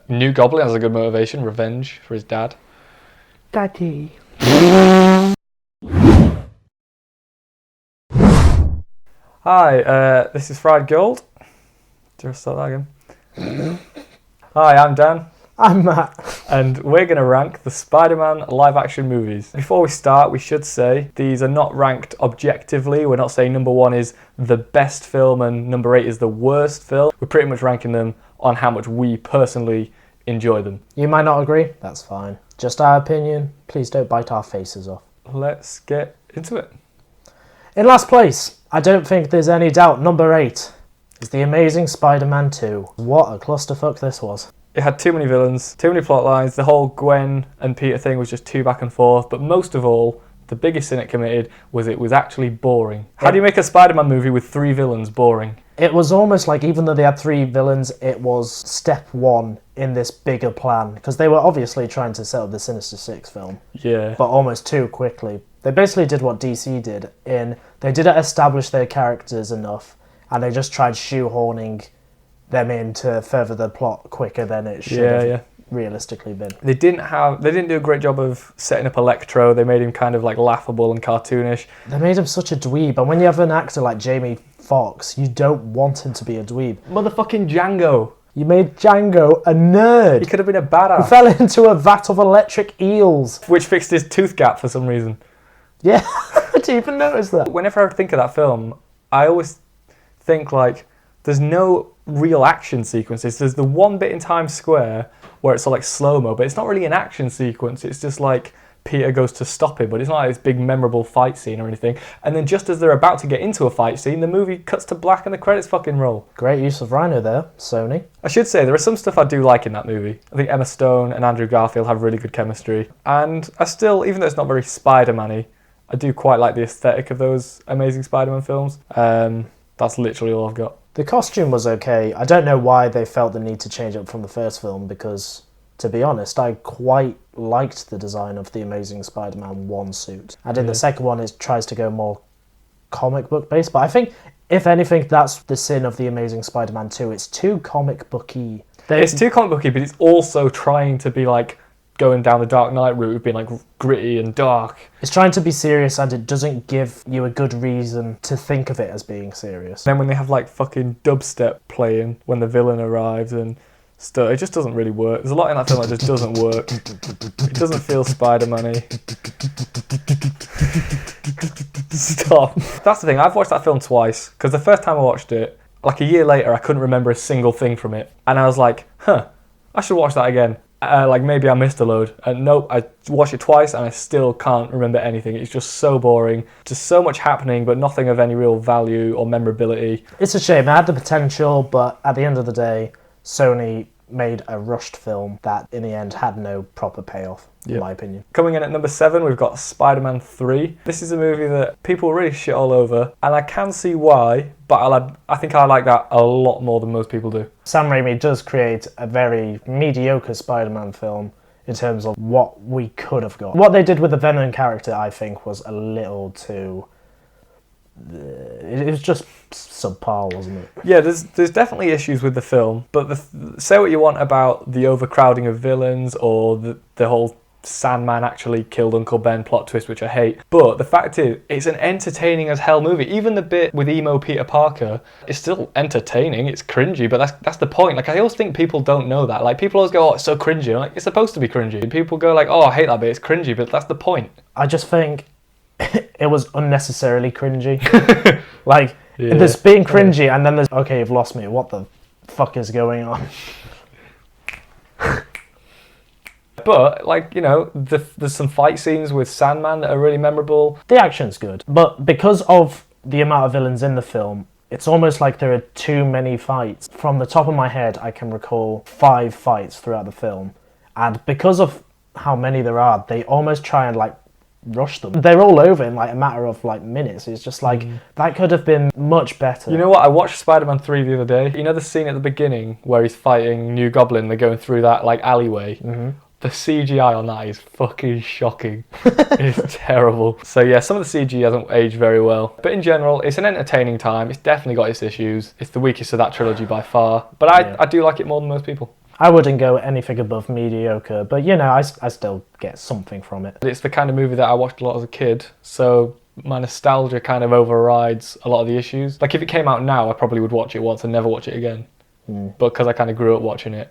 New Goblin has a good motivation, revenge for his dad. Daddy. Hi, this is Fried Gold. Do you start that again? Hi, I'm Dan. I'm Matt. And we're going to rank the Spider-Man live-action movies. Before we start, we should say these are not ranked objectively. We're not saying number 1 is the best film and number 8 is the worst film. We're pretty much ranking them on how much we personally enjoy them. You might not agree. That's fine. Just our opinion. Please don't bite our faces off. Let's get into it. In last place, I don't think there's any doubt, number 8 is The Amazing Spider-Man 2. What a clusterfuck this was. It had too many villains, too many plot lines. The whole Gwen and Peter thing was just too back and forth. But most of all, the biggest sin it committed was it was actually boring. How do you make a Spider-Man movie with 3 villains boring? It was almost like, even though they had 3 villains, it was step 1 in this bigger plan. Because they were obviously trying to set up the Sinister Six film. Yeah. But almost too quickly. They basically did what DC did. They didn't establish their characters enough. And they just tried shoehorning them in to further the plot quicker than it should have realistically been. They didn't do a great job of setting up Electro. They made him kind of like laughable and cartoonish. They made him such a dweeb, and when you have an actor like Jamie Foxx, you don't want him to be a dweeb. Motherfucking Django. You made Django a nerd. He could have been a He badass. fell into a vat of electric eels. Which fixed his tooth gap for some reason. Yeah, I didn't even notice that. Whenever I think of that film, I always think like there's no real action sequences. There's the one bit in Times Square where it's all like slow-mo, but it's not really an action sequence. It's just like Peter goes to stop him, but it's not like this big memorable fight scene or anything. And then just as they're about to get into a fight scene, the movie cuts to black and the credits fucking roll. Great use of Rhino there, Sony. I should say, there is some stuff I do like in that movie. I think Emma Stone and Andrew Garfield have really good chemistry. And I still, even though it's not very Spider-Man-y, I do quite like the aesthetic of those Amazing Spider-Man films. That's literally all I've got. The costume was okay. I don't know why they felt the need to change it from the first film, because, to be honest, I quite liked the design of the Amazing Spider-Man 1 suit. And in the second one, it tries to go more comic book based. But I think, if anything, that's the sin of the Amazing Spider-Man 2. It's too comic booky. It's too comic booky, but it's also trying to be like going down the Dark Knight route of being like gritty and dark. It's trying to be serious, and it doesn't give you a good reason to think of it as being serious. Then when they have like fucking dubstep playing when the villain arrives and stuff, it just doesn't really work. There's a lot in that film that just doesn't work. It doesn't feel Spider-Man-y. Stop. That's the thing, I've watched that film twice, because the first time I watched it, like a year later, I couldn't remember a single thing from it. And I was like, I should watch that again. Like maybe I missed a load. And nope, I watched it twice and I still can't remember anything. It's just so boring. Just so much happening, but nothing of any real value or memorability. It's a shame. It had the potential, but at the end of the day, Sony made a rushed film that in the end had no proper payoff, in my opinion. Coming in at number 7, we've got Spider-Man 3. This is a movie that people really shit all over, and I can see why, but I think I like that a lot more than most people do. Sam Raimi does create a very mediocre Spider-Man film in terms of what we could have got. What they did with the Venom character, I think, was a little too... It was just subpar, wasn't it? Yeah, there's definitely issues with the film, but say what you want about the overcrowding of villains or the whole Sandman actually killed Uncle Ben plot twist, which I hate. But the fact is, it's an entertaining as hell movie. Even the bit with emo Peter Parker is still entertaining. It's cringy, but that's the point. Like, I always think people don't know that. Like, people always go, oh, it's so cringy. I'm like, it's supposed to be cringy. And people go like, oh, I hate that bit. It's cringy, but that's the point. I just think it was unnecessarily cringy. Like, there's being cringy, and then there's, okay, you've lost me. What the fuck is going on? But, like, you know, there's some fight scenes with Sandman that are really memorable. The action's good, but because of the amount of villains in the film, it's almost like there are too many fights. From the top of my head, I can recall 5 fights throughout the film. And because of how many there are, they almost try and, like, rush them. They're all over in like a matter of like minutes. It's just like that could have been much better. You know what? I watched Spider-Man 3 the other day. You know the scene at the beginning where he's fighting New Goblin, they're going through that like alleyway? The CGI on that is fucking shocking. It's terrible. So yeah, some of the CG hasn't aged very well. But in general, it's an entertaining time. It's definitely got its issues. It's the weakest of that trilogy by far. But I do like it more than most people. I wouldn't go anything above mediocre, but you know, I still get something from it. It's the kind of movie that I watched a lot as a kid, so my nostalgia kind of overrides a lot of the issues. Like if it came out now, I probably would watch it once and never watch it again. But because I kind of grew up watching it.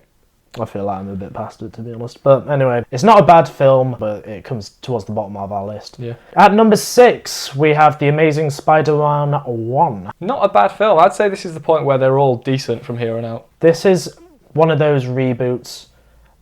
I feel like I'm a bit past it, to be honest. But anyway, it's not a bad film, but it comes towards the bottom of our list. Yeah. At number 6, we have The Amazing Spider-Man 1. Not a bad film. I'd say this is the point where they're all decent from here on out. This is one of those reboots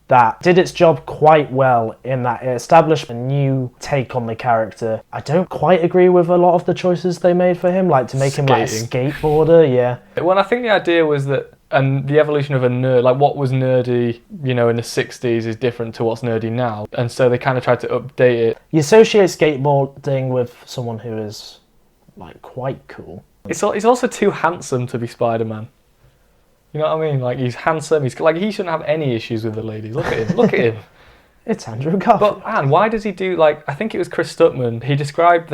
that did its job quite well in that it established a new take on the character. I don't quite agree with a lot of the choices they made for him, like to make him like a skateboarder, yeah. Well, I think the idea was that, and the evolution of a nerd, like what was nerdy, you know, in the 60s is different to what's nerdy now. And so they kind of tried to update it. You associate skateboarding with someone who is, like, quite cool. He's also too handsome to be Spider-Man. You know what I mean? Like, he's handsome. He's like, he shouldn't have any issues with the ladies. Look at him. Look at him. It's Andrew Garfield. But, Anne, why does he do, like, I think it was Chris Stuckman, he described,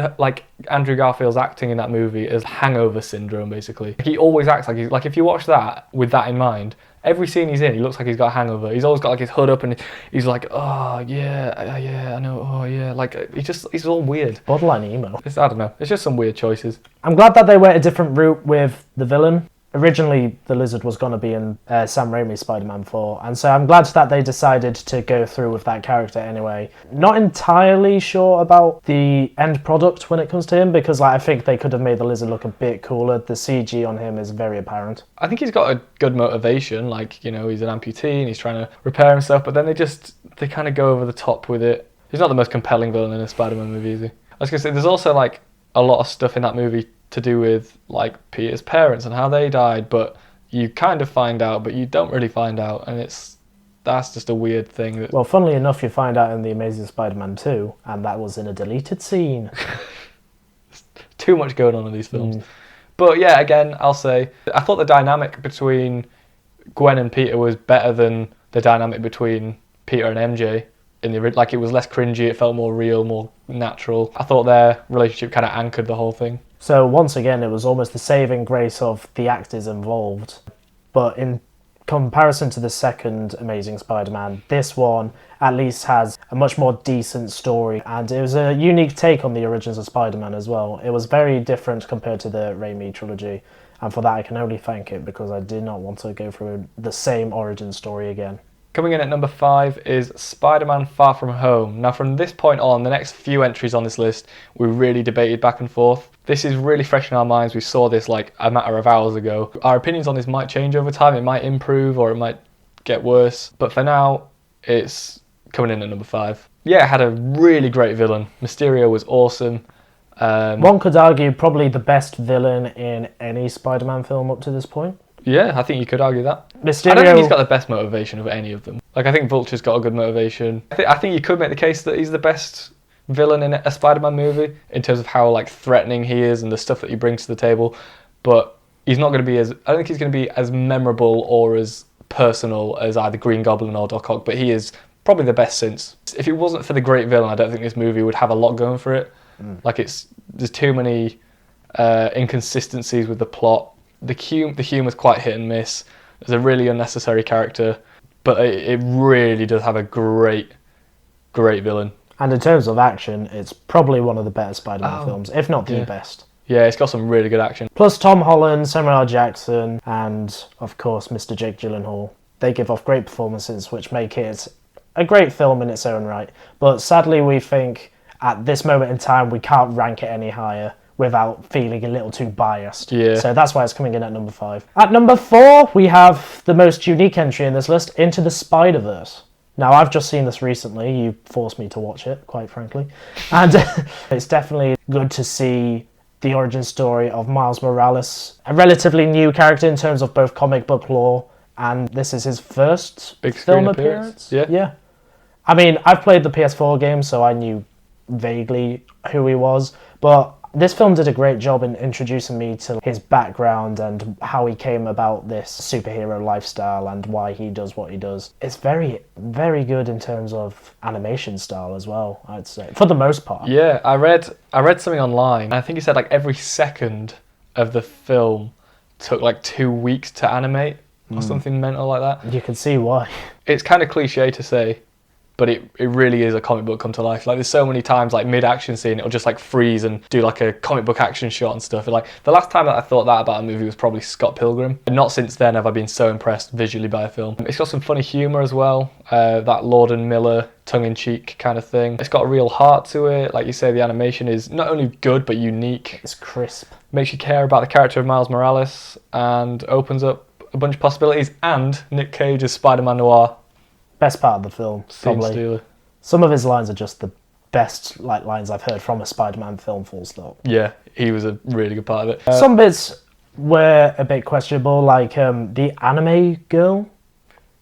Andrew Garfield's acting in that movie as hangover syndrome, basically. He always acts like he's, like, if you watch that with that in mind, every scene he's in, he looks like he's got a hangover. He's always got, like, his hood up and he's like, oh, yeah, I know, oh, yeah. Like, he's all weird. Borderline emo. I don't know. It's just some weird choices. I'm glad that they went a different route with the villain. Originally, the Lizard was going to be in Sam Raimi's Spider-Man 4, and so I'm glad that they decided to go through with that character anyway. Not entirely sure about the end product when it comes to him, because like I think they could have made the Lizard look a bit cooler. The CG on him is very apparent. I think he's got a good motivation, like, you know, he's an amputee and he's trying to repair himself, but then they kind of go over the top with it. He's not the most compelling villain in a Spider-Man movie, is he? I was going to say, there's also like a lot of stuff in that movie to do with like Peter's parents and how they died, but you kind of find out, but you don't really find out, and that's just a weird thing. Well, funnily enough, you find out in The Amazing Spider-Man 2, and that was in a deleted scene. Too much going on in these films. But yeah, again, I'll say, I thought the dynamic between Gwen and Peter was better than the dynamic between Peter and MJ. Like, it was less cringy, it felt more real, more natural. I thought their relationship kind of anchored the whole thing. So once again, it was almost the saving grace of the actors involved. But in comparison to the second Amazing Spider-Man, this one at least has a much more decent story, and it was a unique take on the origins of Spider-Man as well. It was very different compared to the Raimi trilogy, and for that I can only thank it, because I did not want to go through the same origin story again. Coming in at number 5 is Spider-Man Far From Home. Now, from this point on, the next few entries on this list, we really debated back and forth. This is really fresh in our minds. We saw this like a matter of hours ago. Our opinions on this might change over time. It might improve or it might get worse. But for now, it's coming in at number 5. Yeah, it had a really great villain. Mysterio was awesome. One could argue probably the best villain in any Spider-Man film up to this point. Yeah, I think you could argue that. Mysterio... I don't think he's got the best motivation of any of them. Like, I think Vulture's got a good motivation. I think you could make the case that he's the best villain in a Spider-Man movie in terms of how like threatening he is and the stuff that he brings to the table. But he's not going to be I don't think he's going to be as memorable or as personal as either Green Goblin or Doc Ock, but he is probably the best since. If it wasn't for the great villain, I don't think this movie would have a lot going for it. Like, there's too many inconsistencies with the plot. The humour's quite hit and miss. There's a really unnecessary character, but it really does have a great villain. And in terms of action, it's probably one of the better Spider-Man films, if not the best. Yeah, it's got some really good action. Plus Tom Holland, Samuel L. Jackson, and of course Mr. Jake Gyllenhaal. They give off great performances, which make it a great film in its own right. But sadly, we think at this moment in time, we can't rank it any higher without feeling a little too biased. Yeah. So that's why it's coming in at number 5. At number 4, we have the most unique entry in this list, Into the Spider-Verse. Now, I've just seen this recently. You forced me to watch it, quite frankly. And it's definitely good to see the origin story of Miles Morales, a relatively new character in terms of both comic book lore, and this is his first big film appearance. Yeah. I mean, I've played the PS4 game, so I knew vaguely who he was, but this film did a great job in introducing me to his background and how he came about this superhero lifestyle and why he does what he does. It's very, very good in terms of animation style as well, I'd say, for the most part. Yeah, I read something online, and I think he said like every second of the film took like 2 weeks to animate. or something mental like that. You can see why. It's kind of cliche to say, but it really is a comic book come to life. Like, there's so many times, like, mid-action scene, it'll just, like, freeze and do, like, a comic book action shot and stuff. And, like, the last time that I thought that about a movie was probably Scott Pilgrim. And not since then have I been so impressed visually by a film. It's got some funny humour as well, that Lord and Miller tongue-in-cheek kind of thing. It's got a real heart to it. Like you say, the animation is not only good, but unique. It's crisp. Makes you care about the character of Miles Morales and opens up a bunch of possibilities. And Nick Cage as Spider-Man Noir. Best part of the film, Scene probably. stealer. Some of his lines are just the best lines I've heard from a Spider-Man film, full stop. Yeah, he was a really good part of it. Some bits were a bit questionable, like the anime girl.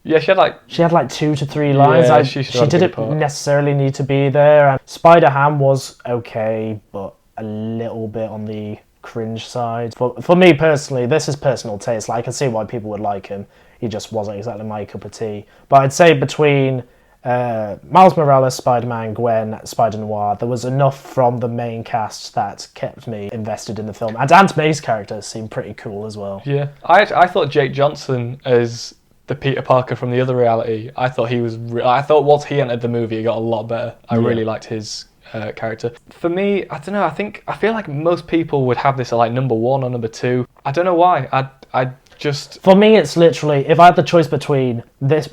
Yeah, she had like 2 to 3 lines. Yeah, she should have a big didn't part. necessarily need to be there. And Spider-Ham was okay, but a little bit on the cringe side. For me personally, this is personal taste. Like, I can see why people would like him. He just wasn't exactly my cup of tea. But I'd say between Miles Morales, Spider-Man, Gwen, Spider-Noir, there was enough from the main cast that kept me invested in the film. And Aunt May's character seemed pretty cool as well. Yeah, I thought Jake Johnson as the Peter Parker from the other reality, I thought he was. I thought once he entered the movie, it got a lot better. I really liked his character. For me, I don't know. I feel like most people would have this at like number 1 or number 2. I don't know why. I just. For me, it's literally, if I had the choice between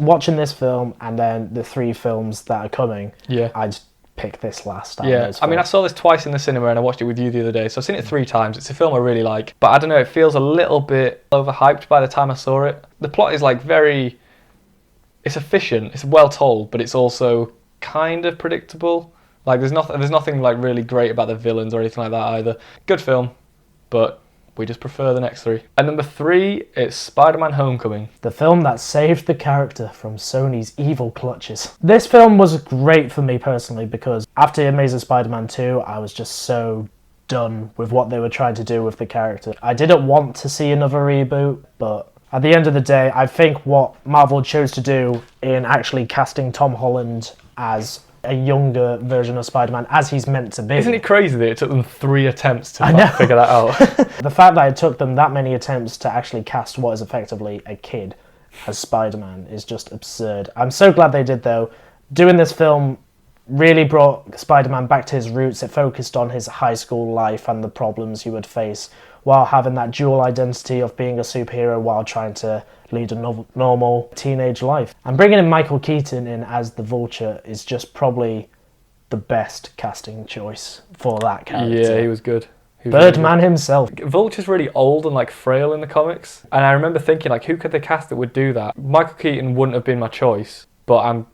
watching this film and then the 3 films that are coming, Yeah. I'd pick this last. Yeah, I mean, I saw this twice in the cinema and I watched it with you the other day, so I've seen it 3 times. It's a film I really like, but I don't know, it feels a little bit overhyped by the time I saw it. The plot is like it's efficient, it's well told, but it's also kind of predictable. Like, there's nothing like really great about the villains or anything like that either. Good film, but we just prefer the next 3. And number 3, it's Spider-Man Homecoming. The film that saved the character from Sony's evil clutches. This film was great for me personally because after Amazing Spider-Man 2, I was just so done with what they were trying to do with the character. I didn't want to see another reboot, but at the end of the day, I think what Marvel chose to do in actually casting Tom Holland as a younger version of Spider-Man, as he's meant to be. Isn't it crazy that it took them 3 attempts to figure that out? The fact that it took them that many attempts to actually cast what is effectively a kid as Spider-Man is just absurd. I'm so glad they did, though. Doing this film really brought Spider-Man back to his roots. It focused on his high school life and the problems he would face while having that dual identity of being a superhero while trying to lead a normal teenage life. And bringing in Michael Keaton in as the Vulture is just probably the best casting choice for that character. Yeah, he was good. Birdman himself. Vulture's really old and like frail in the comics, and I remember thinking like, who could they cast that would do that? Michael Keaton wouldn't have been my choice, but I'm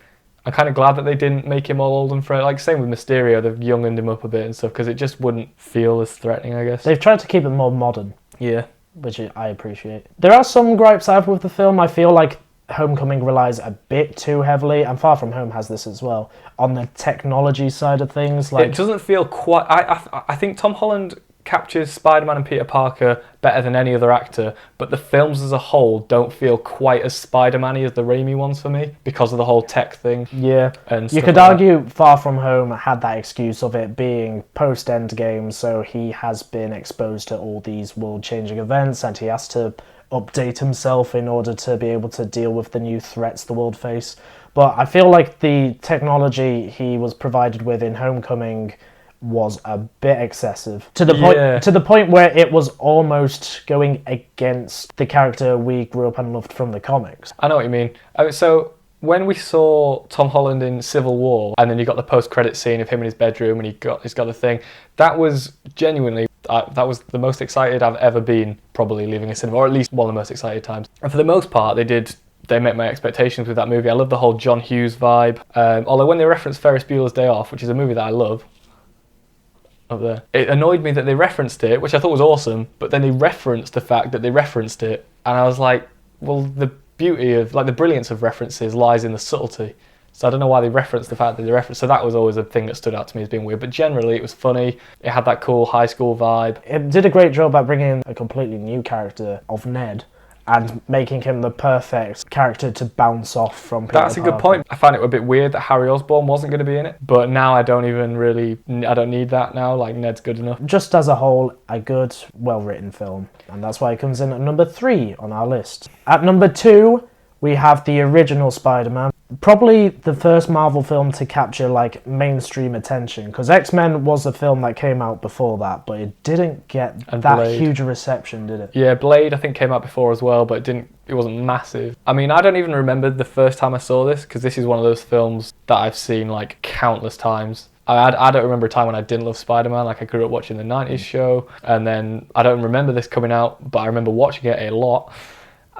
kind of glad that they didn't make him all old and frail. Like, same with Mysterio, they've youngened him up a bit and stuff because it just wouldn't feel as threatening, I guess. They've tried to keep it more modern. Yeah. Which I appreciate. There are some gripes I have with the film. I feel like Homecoming relies a bit too heavily, and Far From Home has this as well, on the technology side of things. Like, it doesn't feel quite. I think Tom Holland captures Spider-Man and Peter Parker better than any other actor, but the films as a whole don't feel quite as Spider-Man-y as the Raimi ones for me because of the whole tech thing. Yeah, and you could argue Far From Home had that excuse of it being post-Endgame, so he has been exposed to all these world-changing events and he has to update himself in order to be able to deal with the new threats the world face. But I feel like the technology he was provided with in Homecoming was a bit excessive to the point where it was almost going against the character we grew up and loved from the comics. I know what you mean. So when we saw Tom Holland in Civil War, and then you got the post-credit scene of him in his bedroom, and he's got the thing, that was genuinely that was the most excited I've ever been, probably leaving a cinema, or at least one of the most excited times. And for the most part, they met my expectations with that movie. I love the whole John Hughes vibe. Although when they referenced Ferris Bueller's Day Off, which is a movie that I love, up there, it annoyed me that they referenced it, which I thought was awesome, but then they referenced the fact that they referenced it, and I was like, well, the beauty of, like, the brilliance of references lies in the subtlety. So I don't know why they referenced the fact that they referenced. So that was always a thing that stood out to me as being weird. But generally, it was funny. It had that cool high school vibe. It did a great job at bringing in a completely new character of Ned. and making him the perfect character to bounce off from Peter That's a good Parker. point. I find it a bit weird that Harry Osborn wasn't going to be in it, but now I don't need that now. Like, Ned's good enough. Just as a whole, a good, well-written film. And that's why it comes in at number 3 on our list. At number 2, we have the original Spider-Man. Probably the first Marvel film to capture, like, mainstream attention. Because X-Men was a film that came out before that, but it didn't get And that Blade. huge a reception, did it? Yeah, Blade I think came out before as well, but it wasn't massive. I mean, I don't even remember the first time I saw this, because this is one of those films that I've seen like countless times. I don't remember a time when I didn't love Spider-Man. Like, I grew up watching the 90s show, and then I don't remember this coming out, but I remember watching it a lot.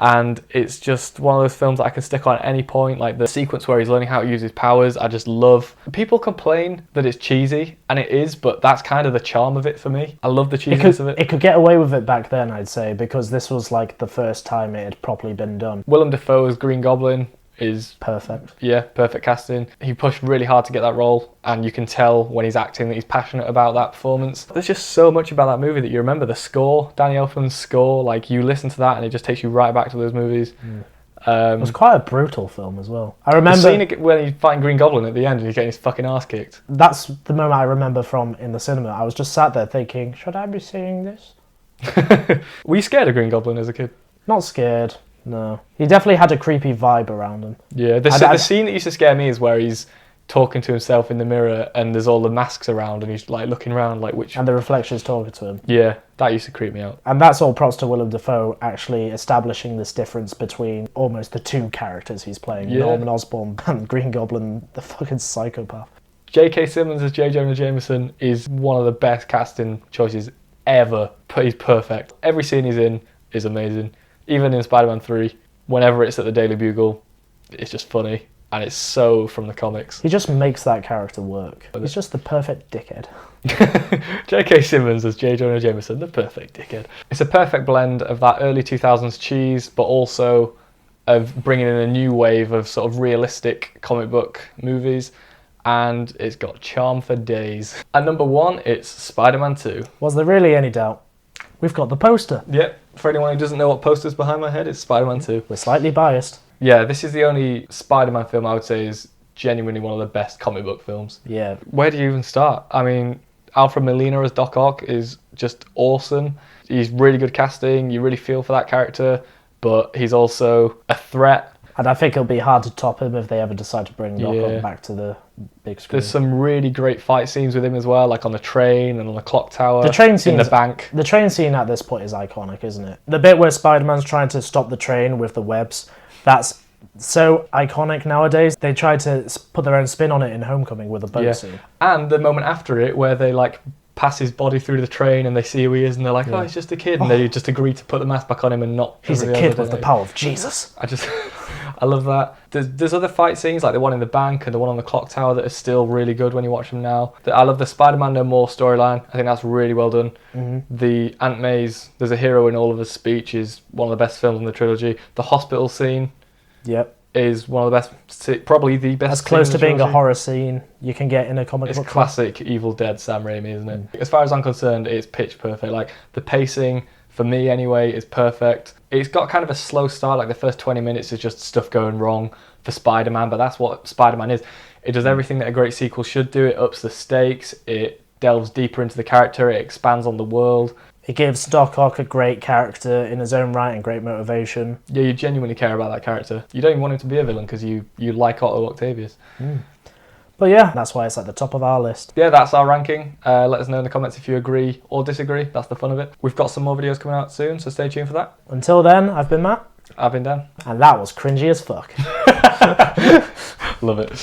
And it's just one of those films that I can stick on at any point. Like, the sequence where he's learning how to use his powers, I just love. People complain that it's cheesy, and it is, but that's kind of the charm of it for me. I love the cheesiness of it. It could get away with it back then, I'd say, because this was like the first time it had properly been done. Willem Dafoe as Green Goblin is Perfect. Yeah, perfect casting. He pushed really hard to get that role, and you can tell when he's acting that he's passionate about that performance. There's just so much about that movie that you remember. The score, Danny Elfman's score, like, you listen to that and it just takes you right back to those movies. It was quite a brutal film as well. I The remember scene when he's fighting Green Goblin at the end and he's getting his fucking ass kicked. that's the moment I remember from in the cinema. I was just sat there thinking, should I be seeing this? Were you scared of Green Goblin as a kid? Not scared. No. He definitely had a creepy vibe around him. Yeah, the scene that used to scare me is where he's talking to himself in the mirror and there's all the masks around and he's like looking around like which... And the reflections talking to him. Yeah, that used to creep me out. And that's all props to Willem Dafoe actually establishing this difference between almost the two characters he's playing. Yeah. Norman Osborn and Green Goblin, the fucking psychopath. J.K. Simmons as J. Jonah Jameson is one of the best casting choices ever. He's perfect. Every scene he's in is amazing. Even in Spider-Man 3, whenever it's at the Daily Bugle, it's just funny. And it's so from the comics. He just makes that character work. He's just the perfect dickhead. J.K. Simmons as J. Jonah Jameson, the perfect dickhead. It's a perfect blend of that early 2000s cheese, but also of bringing in a new wave of sort of realistic comic book movies. And it's got charm for days. At number 1, it's Spider-Man 2. Was there really any doubt? We've got the poster. Yep, for anyone who doesn't know what poster's behind my head, it's Spider-Man 2. We're slightly biased. Yeah, this is the only Spider-Man film I would say is genuinely one of the best comic book films. Yeah. Where do you even start? I mean, Alfred Molina as Doc Ock is just awesome. He's really good casting, you really feel for that character, but he's also a threat. And I think it'll be hard to top him if they ever decide to bring Doc Yeah. Ock back to the big screen. There's some really great fight scenes with him as well, like on the train and on the clock tower. The train in scenes- the bank. The train scene at this point is iconic, isn't it? The bit where Spider-Man's trying to stop the train with the webs, that's so iconic nowadays. They tried to put their own spin on it in Homecoming with the boat Yeah. scene. And the moment after it where they like pass his body through the train and they see who he is and they're like, oh, he's just a kid. And they just agree to put the mask back on him and not... He's a reveal kid the with the DNA. power of Jesus. I love that. There's other fight scenes like the one in the bank and the one on the clock tower that are still really good when you watch them now. I love the Spider-Man No More storyline. I think that's really well done. Mm-hmm. The Aunt May's There's a Hero in All of Us speech is one of the best films in the trilogy. The hospital scene Yep. is one of the best, probably the best. As close scene to in the being a trilogy. horror scene you can get in a comic It's book. classic Evil Dead Sam Raimi, isn't it? As far as I'm concerned, it's pitch perfect. Like, the pacing, for me anyway, is perfect. It's got kind of a slow start, like the first 20 minutes is just stuff going wrong for Spider-Man, but that's what Spider-Man is. It does everything that a great sequel should do. It ups the stakes, it delves deeper into the character, it expands on the world. It gives Doc Ock a great character in his own right and great motivation. Yeah, you genuinely care about that character. You don't even want him to be a villain because you like Otto Octavius. But yeah, that's why it's at the top of our list. Yeah, that's our ranking. Let us know in the comments if you agree or disagree. That's the fun of it. We've got some more videos coming out soon, so stay tuned for that. Until then, I've been Matt, I've been Dan. and that was cringy as fuck. Love it.